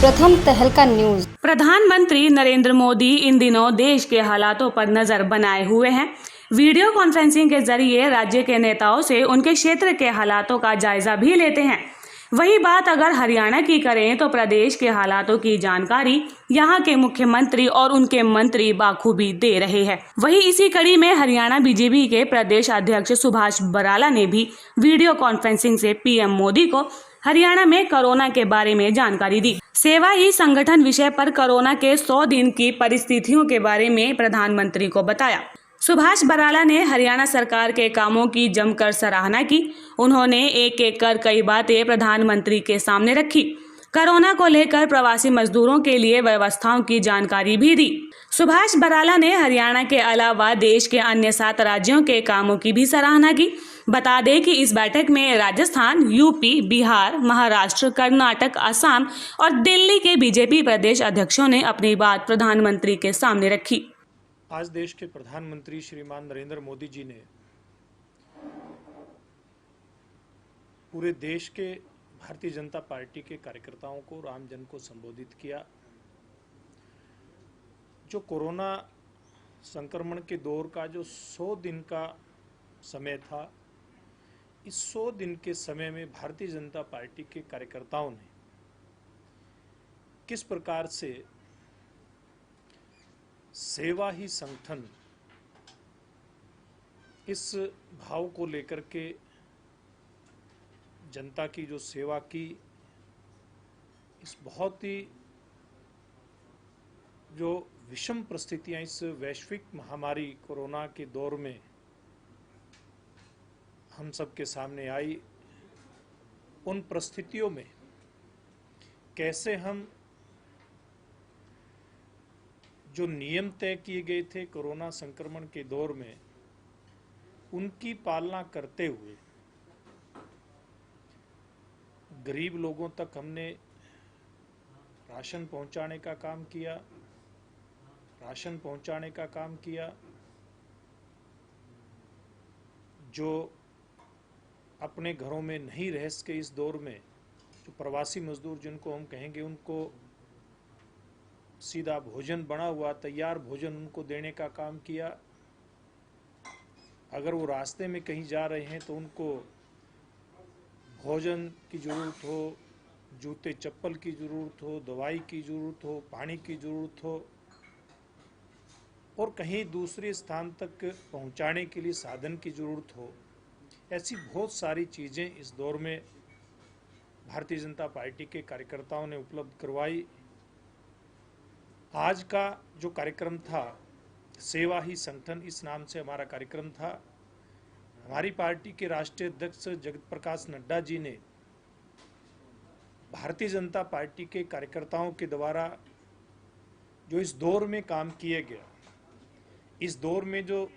प्रथम तहलका न्यूज। प्रधानमंत्री नरेंद्र मोदी इन दिनों देश के हालातों पर नजर बनाए हुए हैं। वीडियो कॉन्फ्रेंसिंग के जरिए राज्य के नेताओं से उनके क्षेत्र के हालातों का जायजा भी लेते हैं। वही बात अगर हरियाणा की करें तो प्रदेश के हालातों की जानकारी यहाँ के मुख्यमंत्री और उनके मंत्री बाखूबी दे रहे हैं। वही इसी कड़ी में हरियाणा बीजेपी के प्रदेश अध्यक्ष सुभाष बराला ने भी वीडियो कॉन्फ्रेंसिंग से पीएम मोदी को हरियाणा में कोरोना के बारे में जानकारी दी। सेवा ही संगठन विषय पर कोरोना के 100 दिन की परिस्थितियों के बारे में प्रधानमंत्री को बताया। सुभाष बराला ने हरियाणा सरकार के कामों की जमकर सराहना की। उन्होंने एक एक कर कई बातें प्रधानमंत्री के सामने रखी। कोरोना को लेकर प्रवासी मजदूरों के लिए व्यवस्थाओं की जानकारी भी दी। सुभाष बराला ने हरियाणा के अलावा देश के अन्य 7 राज्यों के कामों की भी सराहना की। बता दें कि इस बैठक में राजस्थान, यूपी, बिहार, महाराष्ट्र, कर्नाटक, असम और दिल्ली के बीजेपी प्रदेश अध्यक्षों ने अपनी बात प्रधानमंत्री के सामने रखी। आज देश के प्रधानमंत्री श्रीमान नरेंद्र मोदी जी ने पूरे देश के भारतीय जनता पार्टी के कार्यकर्ताओं को, रामजन को संबोधित किया। जो कोरोना संक्रमण के दौर का जो 100 दिन का समय था, इस 100 दिन के समय में भारतीय जनता पार्टी के कार्यकर्ताओं ने किस प्रकार से सेवा ही संगठन इस भाव को लेकर के जनता की जो सेवा की, इस बहुत ही जो विषम परिस्थितियां इस वैश्विक महामारी कोरोना के दौर में हम सबके सामने आई, उन परिस्थितियों में कैसे हम जो नियम तय किए गए थे कोरोना संक्रमण के दौर में, उनकी पालना करते हुए गरीब लोगों तक हमने राशन पहुंचाने का काम किया। जो अपने घरों में नहीं रह सके इस दौर में, जो प्रवासी मजदूर जिनको हम कहेंगे, उनको सीधा भोजन बना हुआ तैयार भोजन उनको देने का काम किया। अगर वो रास्ते में कहीं जा रहे हैं तो उनको भोजन की जरूरत हो, जूते चप्पल की जरूरत हो, दवाई की जरूरत हो, पानी की जरूरत हो, और कहीं दूसरे स्थान तक पहुंचाने के लिए साधन की जरूरत हो, ऐसी बहुत सारी चीजें इस दौर में भारतीय जनता पार्टी के कार्यकर्ताओं ने उपलब्ध करवाई। आज का जो कार्यक्रम था, सेवा ही संगठन, इस नाम से हमारा कार्यक्रम था। हमारी पार्टी के राष्ट्रीय अध्यक्ष जगत प्रकाश नड्डा जी ने भारतीय जनता पार्टी के कार्यकर्ताओं के द्वारा जो इस दौर में काम किया गया, इस दौर में जो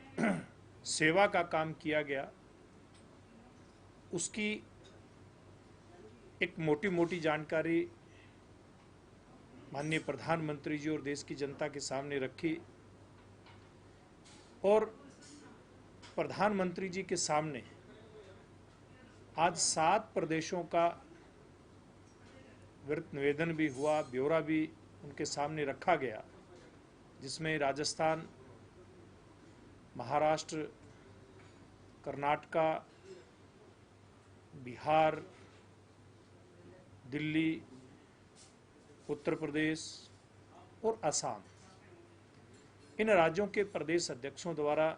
सेवा का काम किया गया, उसकी एक मोटी मोटी जानकारी माननीय प्रधानमंत्री जी और देश की जनता के सामने रखी। और प्रधानमंत्री जी के सामने आज 7 प्रदेशों का विस्तृत निवेदन भी हुआ, ब्यौरा भी उनके सामने रखा गया, जिसमें राजस्थान, महाराष्ट्र, कर्नाटका, बिहार, दिल्ली, उत्तर प्रदेश और असम, इन राज्यों के प्रदेश अध्यक्षों द्वारा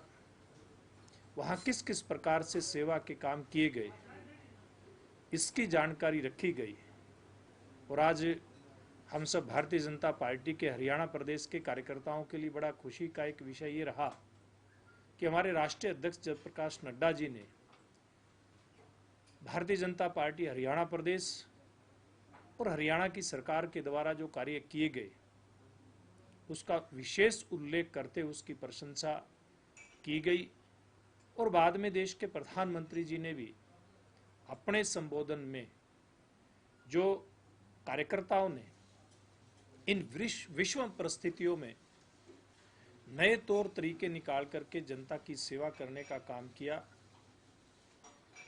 वहाँ किस किस प्रकार से सेवा के काम किए गए, इसकी जानकारी रखी गई। और आज हम सब भारतीय जनता पार्टी के हरियाणा प्रदेश के कार्यकर्ताओं के लिए बड़ा खुशी का एक विषय ये रहा कि हमारे राष्ट्रीय अध्यक्ष जगत प्रकाश नड्डा जी ने भारतीय जनता पार्टी हरियाणा प्रदेश और हरियाणा की सरकार के द्वारा जो कार्य किए गए, उसका विशेष उल्लेख करते उसकी प्रशंसा की गई। और बाद में देश के प्रधानमंत्री जी ने भी अपने संबोधन में जो कार्यकर्ताओं ने इन विषम परिस्थितियों में नए तौर तरीके निकाल करके जनता की सेवा करने का काम किया,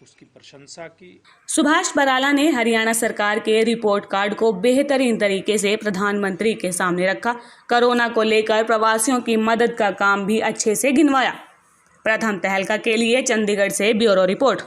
उसकी प्रशंसा की। सुभाष बराला ने हरियाणा सरकार के रिपोर्ट कार्ड को बेहतरीन तरीके से प्रधानमंत्री के सामने रखा। कोरोना को लेकर प्रवासियों की मदद का काम भी अच्छे से गिनवाया। प्रथम तहलका के लिए चंडीगढ़ से ब्यूरो रिपोर्ट।